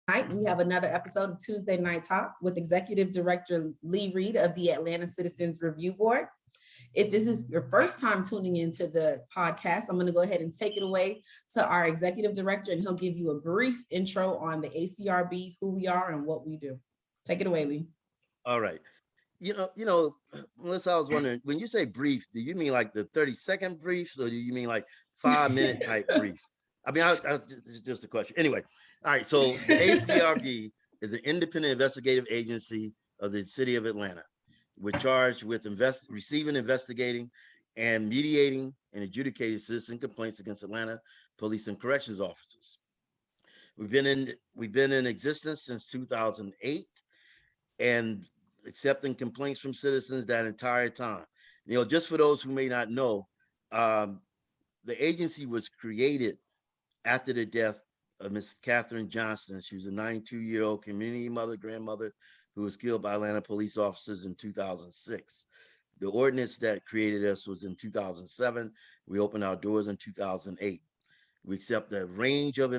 Tonight, we have another episode of Tuesday Night Talk with Executive Director Lee Reed of the Atlanta Citizens Review Board. If this is your first time tuning into the podcast, I'm going to go ahead and take it away to our Executive Director, and he'll give you a brief intro on the ACRB, who we are, and what we do. Take it away, Lee. All right. Melissa, I was wondering, when you say brief, do you mean like the 30-second briefs or do you mean like 5-minute type brief? I mean, just a question. Anyway, all right. So the ACRB is an independent investigative agency of the city of Atlanta. We're charged with receiving, investigating, and mediating and adjudicating citizen complaints against Atlanta police and corrections officers. We've been in existence since 2008 and accepting complaints from citizens that entire time. Just for those who may not know, the agency was created after the death of Miss Katherine Johnson. She was a 92-year-old community grandmother, who was killed by Atlanta police officers in 2006. The ordinance that created us was in 2007. We opened our doors in 2008. We accept a range of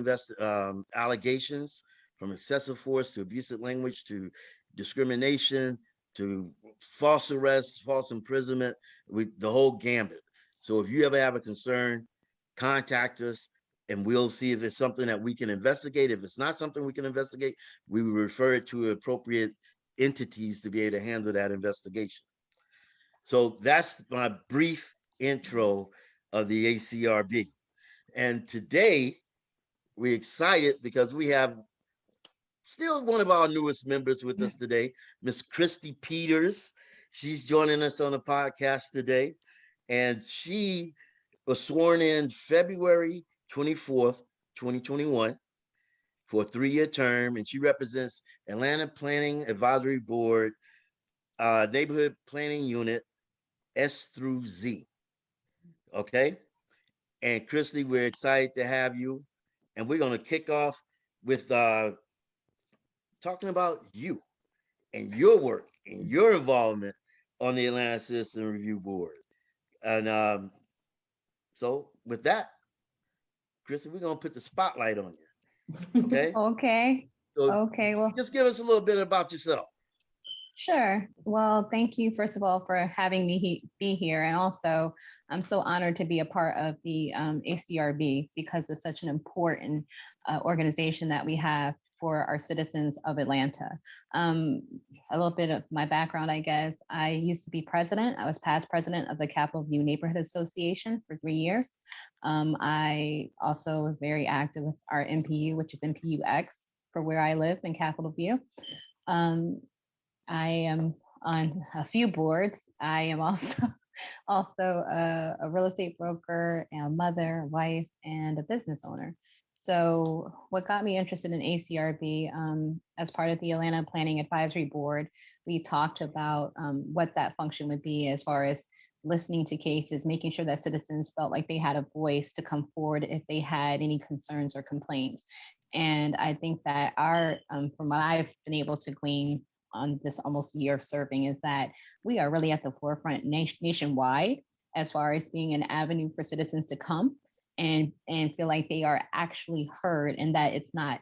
allegations, from excessive force to abusive language to discrimination to false arrests, false imprisonment, the whole gambit. So if you ever have a concern, contact us and we'll see if it's something that we can investigate. If it's not something we can investigate, we will refer it to appropriate entities to be able to handle that investigation. So that's my brief intro of the ACRB. And today we're excited because we have still one of our newest members with us today, Miss Christie Peters. She's joining us on the podcast today. And she was sworn in February 24th, 2021 for a 3-year term. And she represents Atlanta Planning Advisory Board, Neighborhood Planning Unit, S through Z. Okay? And Christie, we're excited to have you. And we're going to kick off with talking about you and your work and your involvement on the Atlanta Citizen Review Board. And so with that, Christie, we're going to put the spotlight on you. Okay? Okay. So Okay. Well, just give us a little bit about yourself. sure. Well, thank you, first of all, for having me be here. And also, I'm so honored to be a part of the ACRB because it's such an important organization that we have for our citizens of Atlanta. A little bit of my background, I guess. I used to be president. I was past president of the Capitol View Neighborhood Association for 3 years. I also was very active with our MPU, which is MPUX for where I live in Capitol View. I am on a few boards. I am also a real estate broker, and a mother, a wife, and a business owner. So what got me interested in ACRB, as part of the Atlanta Planning Advisory Board, we talked about what that function would be as far as listening to cases, making sure that citizens felt like they had a voice to come forward if they had any concerns or complaints. And I think that from what I've been able to glean on this almost year of serving, is that we are really at the forefront nationwide as far as being an avenue for citizens to come and feel like they are actually heard and that it's not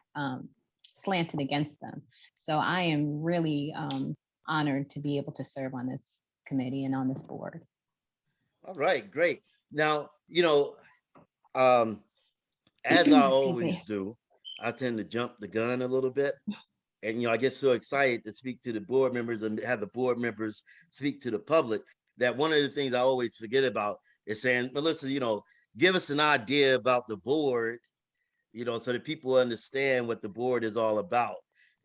slanted against them. So I am really honored to be able to serve on this committee and on this board. All right, great. Now, as I always do, I tend to jump the gun a little bit. And, I get so excited to speak to the board members and have the board members speak to the public that one of the things I always forget about is saying, Melissa, give us an idea about the board, so that people understand what the board is all about.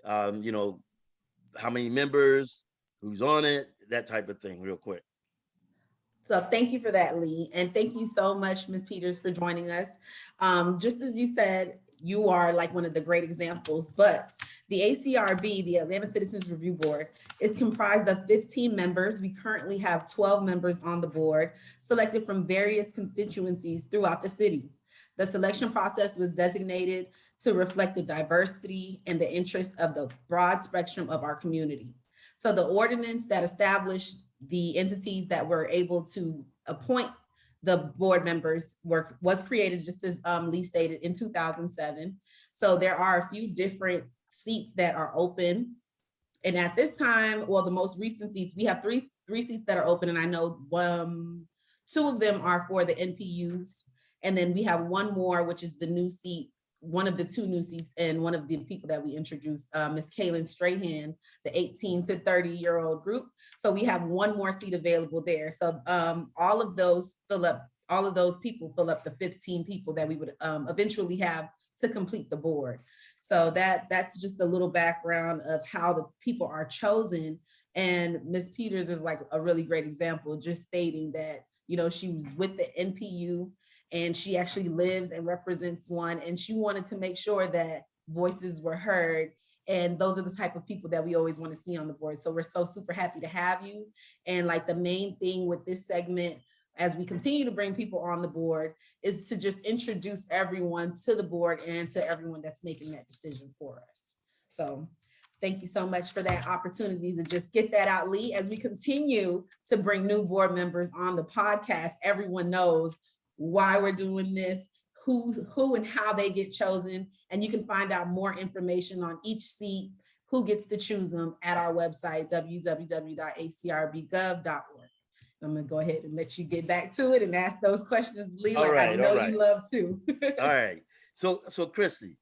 How many members, who's on it, that type of thing, real quick. So thank you for that, Lee. And thank you so much, Ms. Peters, for joining us. Just as you said, you are like one of the great examples, but the ACRB, the Atlanta Citizens Review Board, is comprised of 15 members. We currently have 12 members on the board, selected from various constituencies throughout the city. The selection process was designated to reflect the diversity and the interests of the broad spectrum of our community. So the ordinance that established the entities that were able to appoint the board members was created, just as Lee stated, in 2007. So there are a few different seats that are open. And at this time, well, the most recent seats, we have three seats that are open, and I know two of them are for the NPUs, and then we have one more, which is the new seat, one of the two new seats, and one of the people that we introduced, Ms. Kaylin Strahan, the 18 to 30-year-old group. So we have one more seat available there. So all of those people fill up the 15 people that we would eventually have to complete the board. So that's just a little background of how the people are chosen. And Ms. Peters is like a really great example, just stating that, you know, she was with the NPU and she actually lives and represents one. And she wanted to make sure that voices were heard. And those are the type of people that we always want to see on the board. So we're so super happy to have you. And like the main thing with this segment, as we continue to bring people on the board, is to just introduce everyone to the board and to everyone that's making that decision for us. So thank you so much for that opportunity to just get that out, Lee. As we continue to bring new board members on the podcast, everyone knows why we're doing this, who and how they get chosen. And you can find out more information on each seat, who gets to choose them, at our website, www.acrbgov.org. I'm gonna go ahead and let you get back to it and ask those questions, Lee, like I know you love to. All right. So Christie,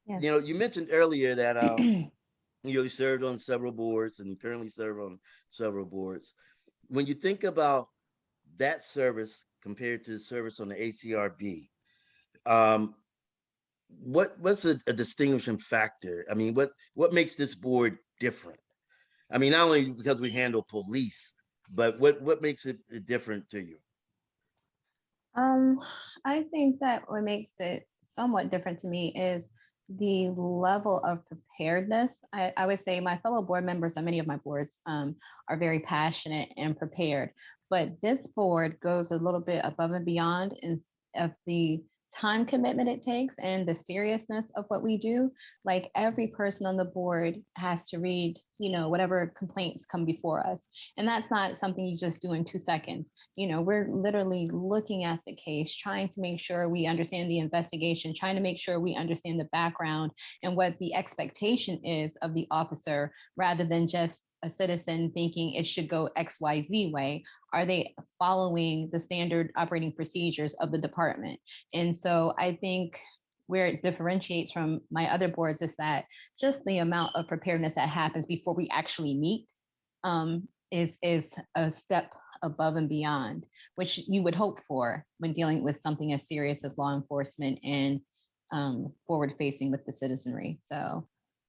Yes. you know, you mentioned earlier that you served on several boards and currently serve on several boards. When you think about that service compared to the service on the ACRB, what's a distinguishing factor? I mean, what makes this board different? I mean, not only because we handle police, but what makes it different to you? I think that what makes it somewhat different to me is the level of preparedness. I would say my fellow board members on many of my boards are very passionate and prepared, but this board goes a little bit above and beyond in of the time commitment it takes and the seriousness of what we do. Like every person on the board has to read, you know, whatever complaints come before us. And that's not something you just do in 2 seconds. You know, we're literally looking at the case, trying to make sure we understand the investigation, trying to make sure we understand the background and what the expectation is of the officer, rather than just a citizen thinking it should go XYZ way. Are they following the standard operating procedures of the department? And so I think where it differentiates from my other boards is that just the amount of preparedness that happens before we actually meet is a step above and beyond, which you would hope for when dealing with something as serious as law enforcement and forward facing with the citizenry. So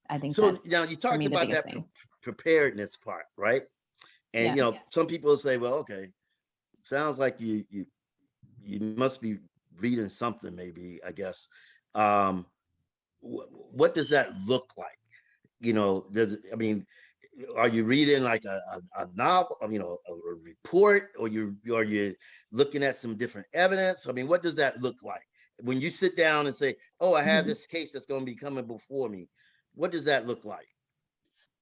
I think So that's, now you for talked me, the about biggest that thing. preparedness part, right? And you Yes. know, some people say, well, okay, sounds like you must be reading something, maybe, I guess. Um, what does that look like? You know, I mean, are you reading like a novel, you know, a report, or are you looking at some different evidence? I mean, what does that look like when you sit down and say, oh, I have this case that's going to be coming before me? What does that look like?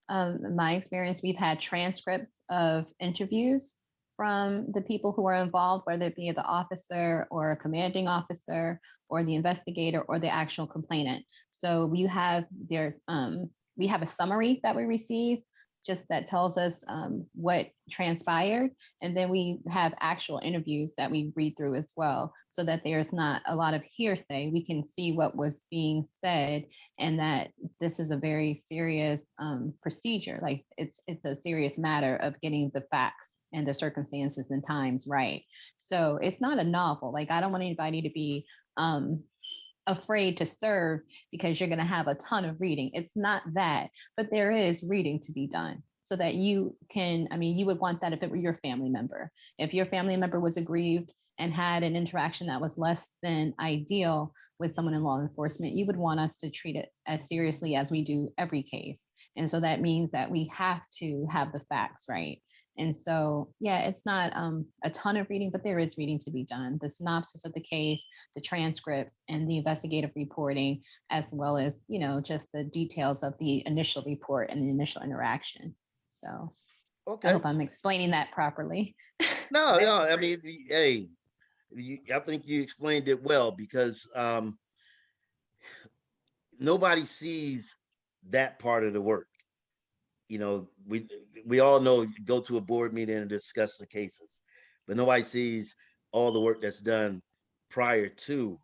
My experience, we've had transcripts of interviews from the people who are involved, whether it be the officer or a commanding officer or the investigator or the actual complainant. So we have we have a summary that we receive just that tells us what transpired. And then we have actual interviews that we read through as well, so that there's not a lot of hearsay. We can see what was being said, and that this is a very serious procedure. Like it's a serious matter of getting the facts and the circumstances and times right. So it's not a novel. Like I don't want anybody to be afraid to serve because you're going to have a ton of reading. It's not that, but there is reading to be done so that you can, I mean, you would want that if it were your family member. If your family member was aggrieved and had an interaction that was less than ideal with someone in law enforcement, you would want us to treat it as seriously as we do every case. And so that means that we have to have the facts right. And so, yeah, it's not a ton of reading, but there is reading to be done. The synopsis of the case, the transcripts, and the investigative reporting, as well as, you know, just the details of the initial report and the initial interaction. So I hope I'm explaining that properly. No, I mean, hey, I think you explained it well, because nobody sees that part of the work. You know, we all know you go to a board meeting and discuss the cases, but nobody sees all the work that's done prior to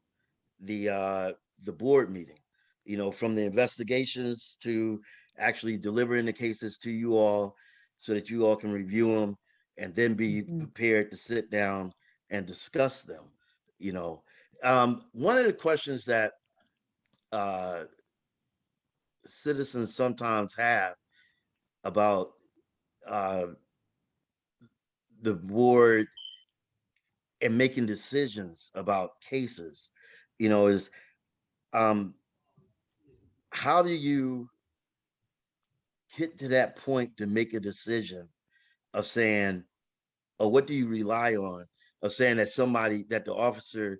the board meeting. You know, from the investigations to actually delivering the cases to you all, so that you all can review them and then be Mhm. prepared to sit down and discuss them. You know, one of the questions that uh, citizens sometimes have about uh, the board and making decisions about cases, you know, is um, how do you get to that point to make a decision of saying, or what do you rely on of saying that somebody, that the officer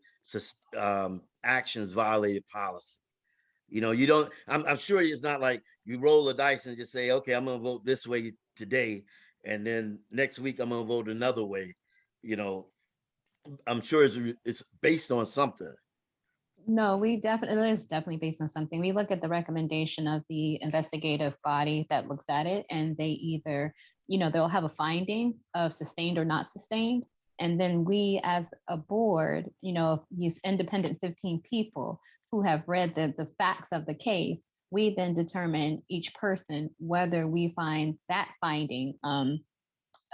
actions violated policy? You know, you don't, I'm sure it's not like you roll the dice and just say, okay, I'm going to vote this way today. And then next week, I'm going to vote another way. You know, I'm sure it's based on something. No, we definitely, it is definitely based on something. We look at the recommendation of the investigative body that looks at it, and they either, they'll have a finding of sustained or not sustained. And then we as a board, these independent 15 people who have read the facts of the case, we then determine each person whether we find that finding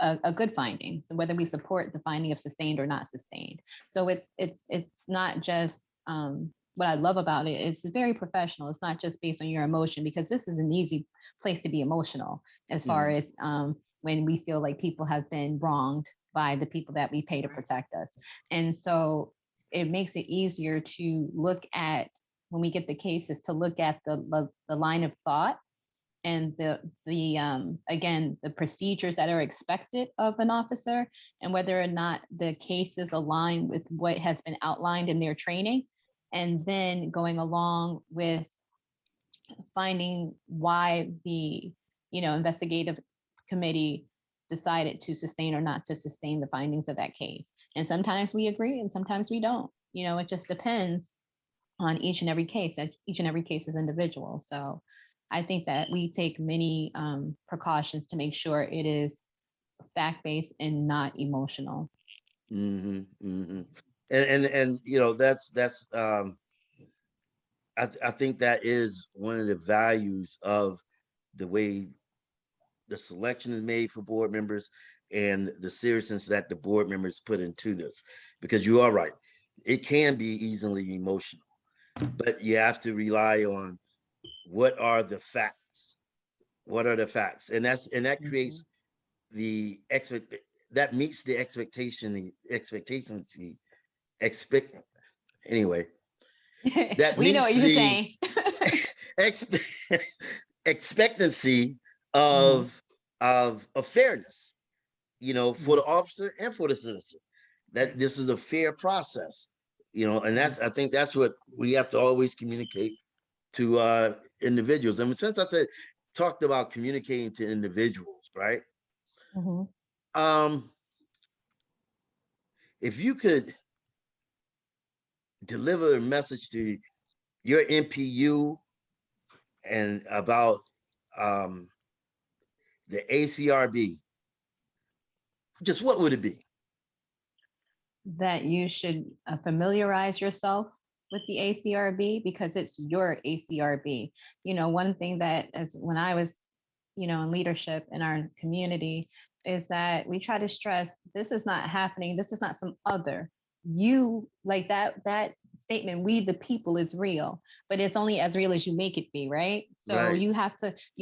a good finding. So whether we support the finding of sustained or not sustained. So it's not just what I love about it. It's very professional. It's not just based on your emotion, because this is an easy place to be emotional as far as when we feel like people have been wronged by the people that we pay to protect us. And so it makes it easier to look at, when we get the cases, to look at the line of thought and the again, the procedures that are expected of an officer, and whether or not the cases align with what has been outlined in their training, and then going along with finding why the investigative committee decided to sustain or not to sustain the findings of that case. And sometimes we agree and sometimes we don't. It just depends on each and every case. Each and every case is individual. So I think that we take many precautions to make sure it is fact-based and not emotional. Mm-hmm, mm-hmm. And you know, that's I think that is one of the values of the way the selection is made for board members and the seriousness that the board members put into this. Because you are right, it can be easily emotional, but you have to rely on what are the facts. What are the facts? And that Mhm. creates the expect that meets the expectations expect anyway, that We know meets what you're the saying. expe- expectancy Mhm. of fairness, you know, for the Yes. officer and for the citizen. That this is a fair process, you know, and that's, I Yes. think that's what we have to always communicate to individuals. And since I said talked about communicating to individuals, right? Mhm. Um, if you could deliver a message to your NPU and about um, the ACRB, just what would it be? That you should familiarize yourself with the ACRB, because it's your ACRB. One thing that, as when I was, in leadership in our community, is that we try to stress this is not happening. This is not some other. You, like that statement, we the people, is real, but it's only as real as you make it be, right? So Right. you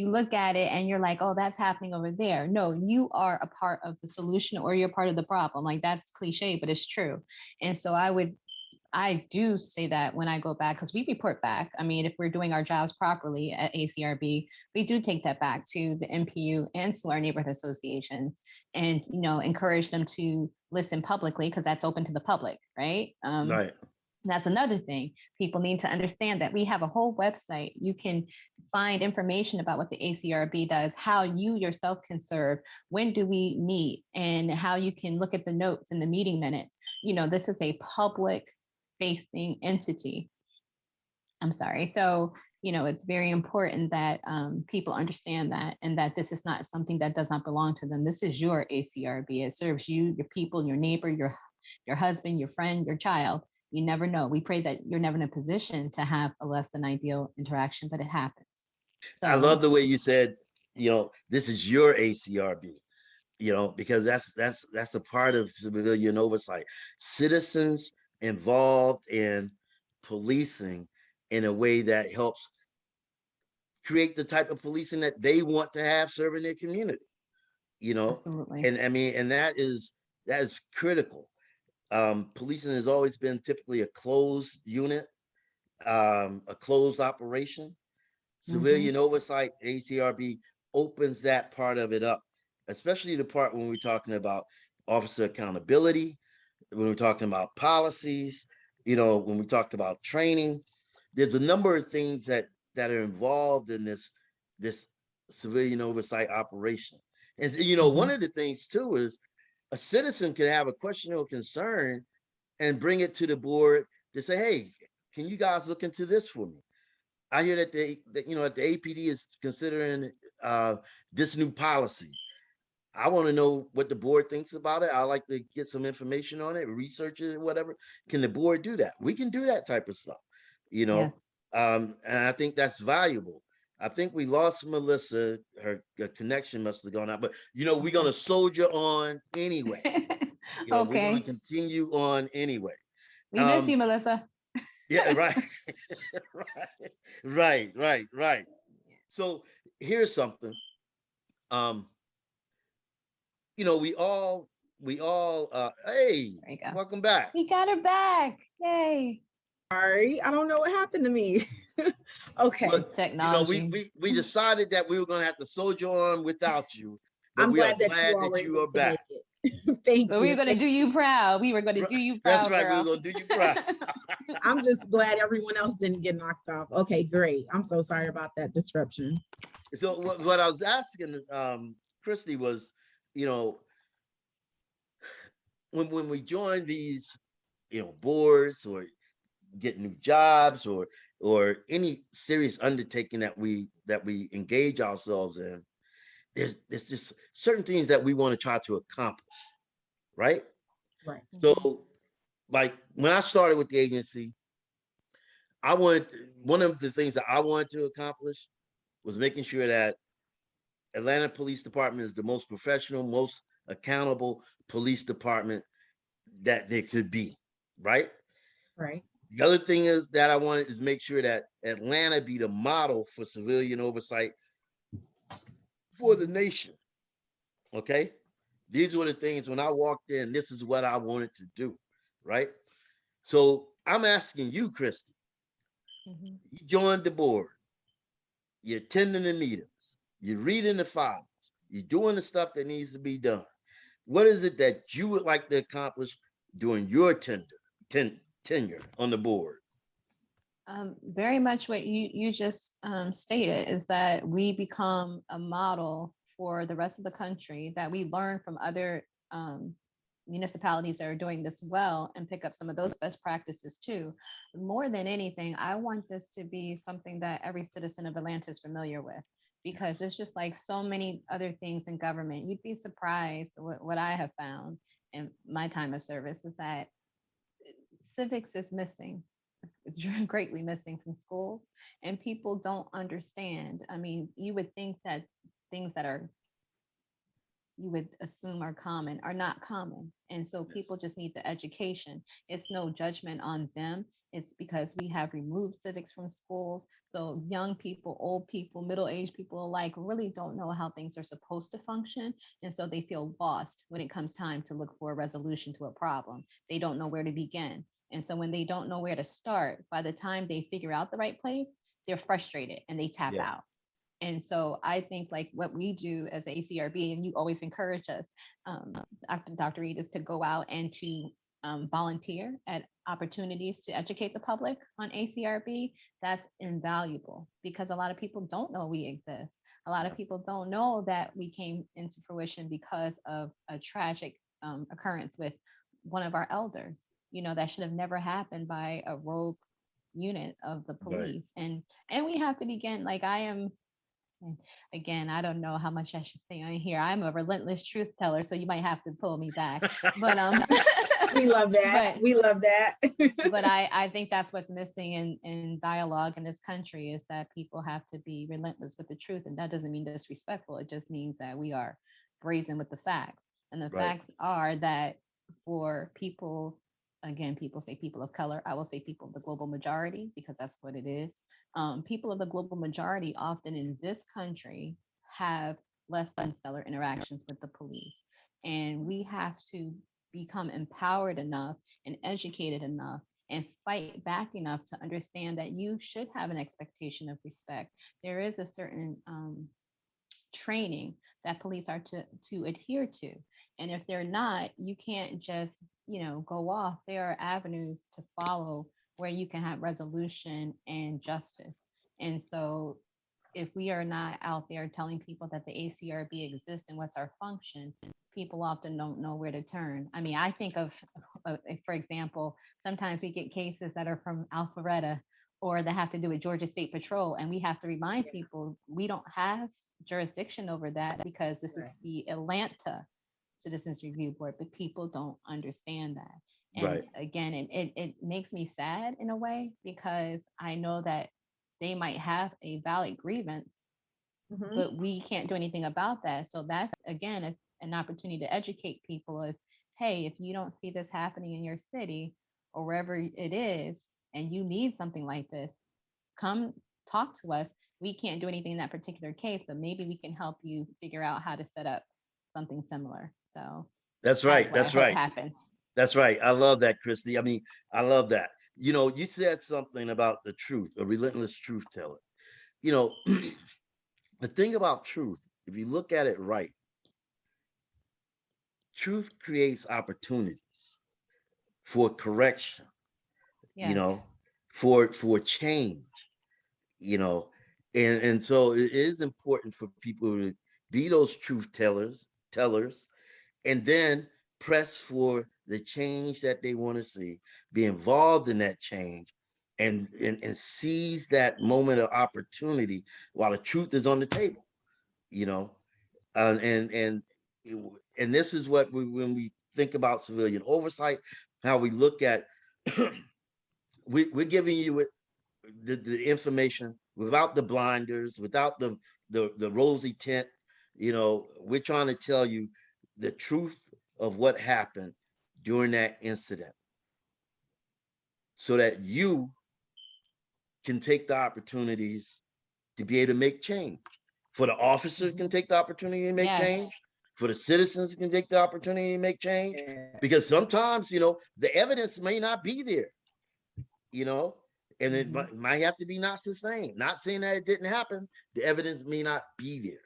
look at it and you're like, oh, that's happening over there. No, you are a part of the solution, or you're part of the problem. Like, that's cliche, but it's true. And so I do say that when I go back, because we report back. I mean, if we're doing our jobs properly at ACRB, we do take that back to the NPU and to our neighborhood associations, and encourage them to listen publicly, because that's open to the public, right? Right. That's another thing. People need to understand that we have a whole website. You can find information about what the ACRB does, how you yourself can serve, when do we meet, and how you can look at the notes and the meeting minutes. This is a public facing entity. I'm sorry. So it's very important that people understand that, and that this is not something that does not belong to them. This is your ACRB. It serves you, your people, your neighbor, your husband, your friend, your child. You never know. We pray that you're never in a position to have a less than ideal interaction, but it happens. I So love the way you said, this is your ACRB, because that's a part of civilian oversight. Citizens involved in policing in a way that helps create the type of policing that they want to have serving their community, you know, absolutely. and I mean, and that is critical. Policing has always been typically a closed unit, a closed operation. Hmm. Civilian oversight, ACRB, opens that part of it up, especially the part when we're talking about officer accountability, when we're talking about policies, when we talked about training. There's a number of things that are involved in this civilian oversight operation. And one Hmm. of the things too is a citizen can have a question or concern and bring it to the board to say, hey, can you guys look into this for me? I hear that that the APD is considering uh, this new policy. I want to know what the board thinks about it. I like to get some information on it, research it, whatever. Can the board do that? We can do that type of stuff, you Yes. know. And I think that's valuable. I think we lost Melissa. Her connection must have gone out, but we're Okay. gonna soldier on anyway. We're gonna Okay. continue on anyway. We miss you, Um, Melissa. yeah, right, right, right. So here's something. Um, we all hey, There you go. welcome back. We got her back. Yay. Sorry, I don't know what happened to me. Okay, But we Technology. we we decided that we were gonna have to soldier on without you, but I'm we are glad that you glad all were that you able are to make back. it. Thank But we were you. going to do you proud. We were going to do you That's proud, right, we were girl. gonna do you proud. I'm just glad everyone else didn't get knocked off. Okay, great. I'm so sorry about that disruption. So what I was asking Christy was, you know, when we join these, boards or get new jobs or any serious undertaking that we engage ourselves in, there's just certain things that we want to try to accomplish, right? Right. Mhm. So like when I started with the agency, I wanted one of the things that I wanted to accomplish was making sure that Atlanta Police Department is the most professional, most accountable police department that there could be, right? Right. The other thing is that I wanted is make sure that Atlanta be the model for civilian oversight for the Mhm. nation. Okay. These were the things when I walked in, this is what I wanted to do. Right. So I'm asking you, Christy, Mhm. you joined the board, you're attending the meetings, you're reading the files, you're doing the stuff that needs to be done. What is it that you would like to accomplish during your tenure on the board? Very much what you just stated is that we become a model for the rest of the country, that we learn from other um, municipalities that are doing this well and pick up some of those best practices too. More than anything, I want this to be something that every citizen of Atlanta is familiar with, because Yes. it's just like so many other things in government. You'd be surprised what I have found in my time of service is that civics is missing, greatly missing from schools, and people don't understand. I mean, you would think that things that are you would assume are common are not common, and so Yes. people just need the education. It's no judgment on them. It's because we have removed civics from schools, so young people, old people, middle-aged people alike really don't know how things are supposed to function, and so they feel lost when it comes time to look for a resolution to a problem. They don't know where to begin, and so when they don't know where to start, by the time they figure out the right place, they're frustrated and they tap Yeah. out. And so I think like what we do as ACRB, and you always encourage us, Dr. Reed, is to go out and to volunteer at opportunities to educate the public on ACRB. That's invaluable because a lot of people don't know we exist. A lot of Yeah. people don't know that we came into fruition because of a tragic occurrence with one of our elders, that should have never happened by a rogue unit of the Right. police. And we have to begin, like, I am, and again, I don't know how much I should say on here. I'm a relentless truth teller, so you might have to pull me back. But We love that. but We love that. but I think that's what's missing in dialogue in this country, is that people have to be relentless with the truth. And that doesn't mean disrespectful. It just means that we are brazen with the facts. And the Right. facts are that for people, again, people say people of color, I will say people of the global majority, because that's what it is. People of the global majority often in this country have less than stellar interactions with the police. And we have to become empowered enough and educated enough and fight back enough to understand that you should have an expectation of respect. There is a certain training that police are to adhere to, and if they're not, you can't just go off. There are avenues to follow where you can have resolution and justice. And so if we are not out there telling people that the ACRB exists and what's our function, people often don't know where to turn. I mean, I think of, for example, sometimes we get cases that are from Alpharetta or that have to do with Georgia State Patrol, and we have to remind people we don't have jurisdiction over that because this is Right. the Atlanta Citizens Review Board, but people don't understand that. And Right. again, it makes me sad in a way, because I know that they might have a valid grievance, Mhm. but we can't do anything about that. So that's, again, an opportunity to educate people of, hey, if you don't see this happening in your city or wherever it is, and you need something like this, come talk to us. We can't do anything in that particular case, but maybe we can help you figure out how to set up something similar. So That's that's right. what I That's hope right. happens. That's right. I love that, Christy. I mean, I love that. You said something about the truth, a relentless truth teller. You know, the thing about truth, if you look at it right, truth creates opportunities for correction, you Yes. know, for change, you know, and so it is important for people to be those truth tellers, and then press for the change that they want to see, be involved in that change, and seize that moment of opportunity while the truth is on the table, you know. And and this is what when we think about civilian oversight, how we look at we're giving you the information without the blinders, without the rosy tint. We're trying to tell you the truth of what happened during that incident so that you can take the opportunities to be able to make change. For the officers can take the opportunity to make Yes. change. For the citizens can take the opportunity to make change. Yeah. Because sometimes, the evidence may not be there, you know, and it Mhm. might have to be not sustained. Not saying that it didn't happen. The evidence may not be there.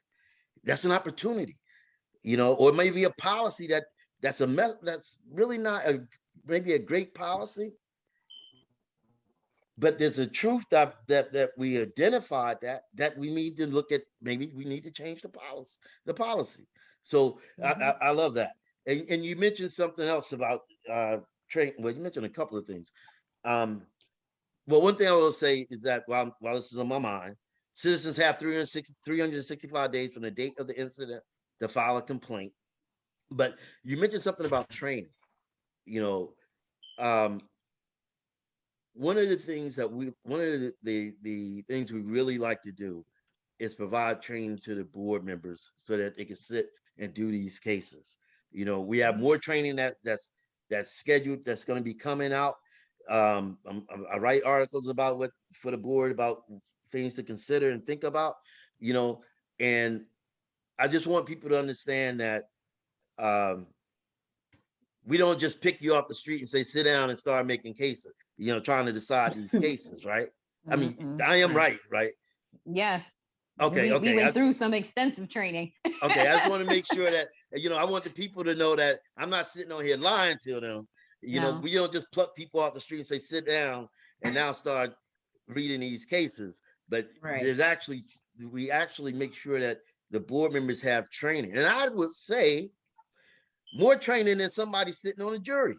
That's an opportunity, or it may be a policy that's really not maybe a great policy, but there's a truth that we identified that we need to look at. Maybe we need to change the policy. So I love that. And you mentioned something else about training. Well, you mentioned a couple of things. Um, well, one thing I will say is that while this is on my mind, citizens have 365 days from the date of the incident to file a complaint. But you mentioned something about training. You know, um, one of the things we really like to do is provide training to the board members so that they can sit and do these cases. We have more training that's scheduled, that's going to be coming out. I write articles about what for the board about things to consider and think about, and I just want people to understand that um, we don't just pick you off the street and say sit down and start making cases, trying to decide these cases, right? I mean, Mm-mm. I am Right. right? Yes. Okay, We okay. went through some extensive training. Okay, I just want to make sure that I want the people to know that I'm not sitting on here lying to them. No. We don't just pluck people off the street and say sit down and now start reading these cases. But Right. we actually make sure that the board members have training, and I would say more training than somebody sitting on a jury,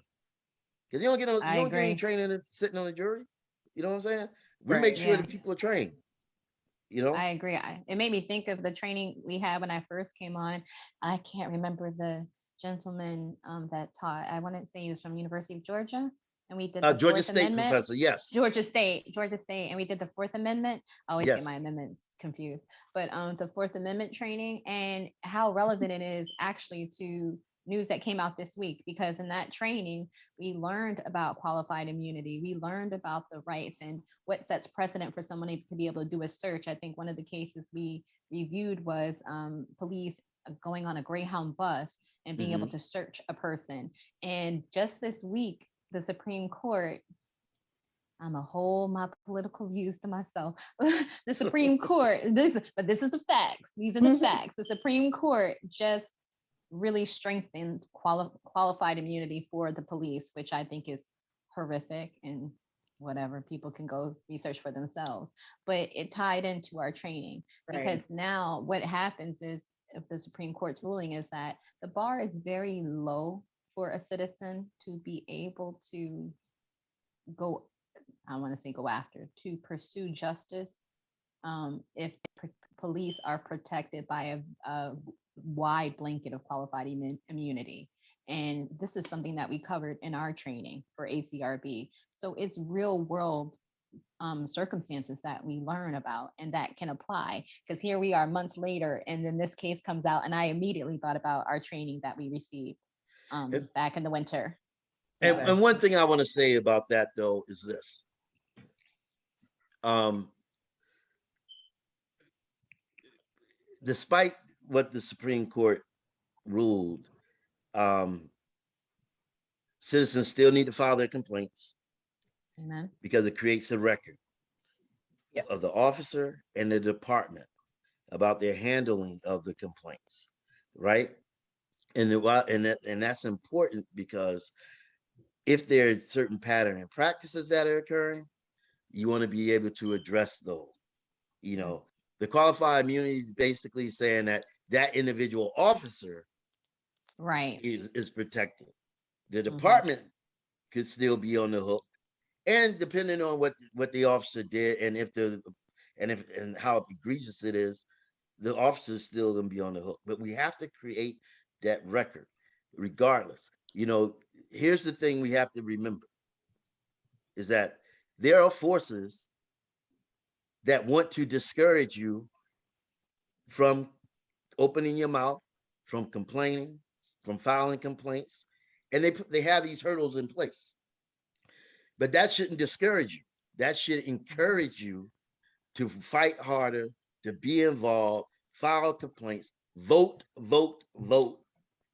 because you I don't get any agree. training in sitting on a jury. You know what I'm saying? We Right. make sure Yeah. that people are trained, you know? I agree. It made me think of the training we had when I first came on. I can't remember the gentleman that taught. I want to say he was from University of Georgia, and we did the Georgia Fourth State Amendment. professor, yes. Georgia State, and we did the Fourth Amendment. I always get my Yes. amendments confused, but the Fourth Amendment training and how relevant it is actually to news that came out this week, because in that training we learned about qualified immunity, we learned about the rights and what sets precedent for someone to be able to do a search. I think one of the cases we reviewed was police going on a Greyhound bus and being able to search a person. And just this week, the Supreme Court, I'm a hold my political views to myself. The Supreme Court, this is the facts. These are the facts. The Supreme Court just really strengthened qualified immunity for the police, which I think is horrific, and whatever, people can go research for themselves. But it tied into our training, because now what happens is, if the Supreme Court's ruling is that the bar is very low for a citizen to be able to go, I want to say go after, to pursue justice, if police are protected by a wide blanket of qualified immunity. And this is something that we covered in our training for ACRB. So it's real world circumstances that we learn about and that can apply. Because here we are months later, and then this case comes out, and I immediately thought about our training that we received back in the winter. So, And one thing I want to say about that, though, is this. Despite what the Supreme Court ruled, citizens still need to file their complaints. Amen. Because it creates a record of the officer and the department about their handling of the complaints, right? And that's important, because if there are certain pattern and practices that are occurring, you want to be able to address those. You know, the qualified immunity is basically saying that that individual officer is protected. The department could still be on the hook, and depending on what the officer did, and how egregious it is, the officer is still going to be on the hook. But we have to create that record regardless. You know, here's the thing we have to remember, is that there are forces that want to discourage you from opening your mouth, from complaining, from filing complaints, and they have these hurdles in place. But that shouldn't discourage you. That should encourage you to fight harder, to be involved, file complaints, vote,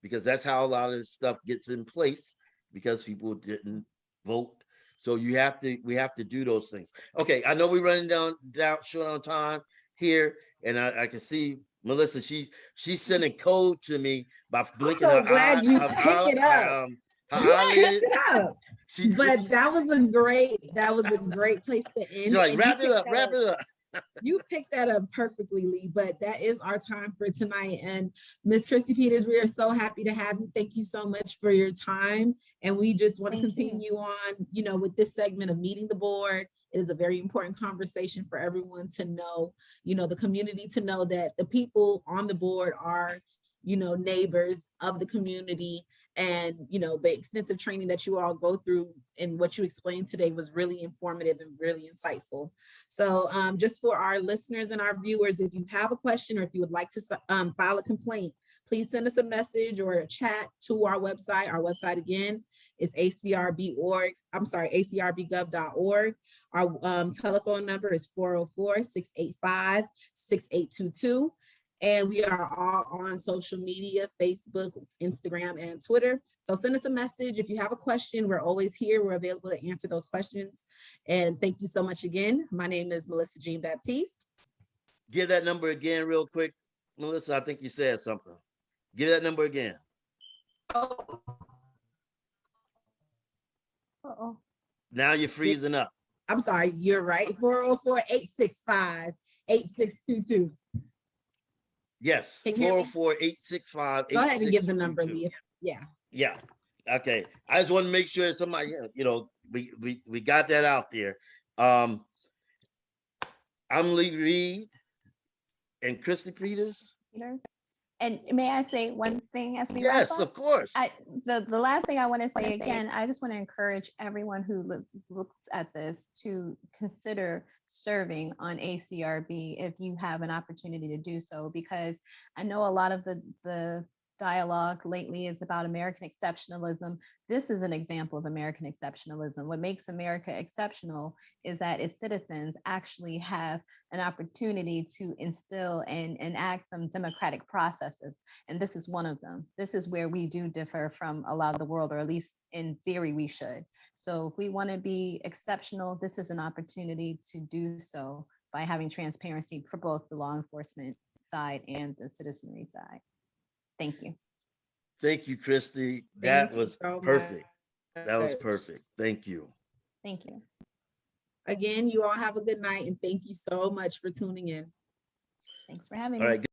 because that's how a lot of stuff gets in place, because people didn't vote. So we have to do those things. Okay, I know we're running down short on time here, and I can see Melissa. She's sending code to me by blinking I'm so her glad eye. you pick it up. Her eyelids. But that was a great place to end. She's like, wrap it up. You picked that up perfectly, Lee, but that is our time for tonight. And Miss Christie Peters, we are so happy to have you. Thank you so much for your time. And we just want to continue on, with this segment of Meeting the Board. It is a very important conversation for everyone to know, the community to know that the people on the board are, neighbors of the community. And, the extensive training that you all go through and what you explained today was really informative and really insightful. So just for our listeners and our viewers, if you have a question or if you would like to file a complaint, please send us a message or a chat to our website. Our website again is acrb.org. I'm sorry, acrbgov.org. Our telephone number is 404-685-6822. And we are all on social media, Facebook, Instagram, and Twitter. So send us a message. If you have a question, we're always here. We're available to answer those questions. And thank you so much again. My name is Melissa Jean Baptiste. Give that number again real quick. Melissa, I think you said something. Give that number again. Now you're freezing up. I'm sorry, you're right. 404-865-8622. Yes, 404-865-8622. Go ahead and give the number, Leah. Yeah. Okay. I just want to make sure that somebody, we got that out there. I'm Lee Reed and Christie Peters. Peter. And may I say one thing as we wrap Yes, up? of course. The last thing I want to say again, I just want to encourage everyone who looks at this to consider serving on ACRB if you have an opportunity to do so, because I know a lot of the dialogue lately is about American exceptionalism. This is an example of American exceptionalism. What makes America exceptional is that its citizens actually have an opportunity to instill and enact some democratic processes. And this is one of them. This is where we do differ from a lot of the world, or at least in theory we should. So if we want to be exceptional, this is an opportunity to do so by having transparency for both the law enforcement side and the citizenry side. Thank you. Thank you, Christie. Thank That you was so perfect. much. That was perfect. Thank you. Thank you. Again, you all have a good night, and thank you so much for tuning in. Thanks for having All me. right.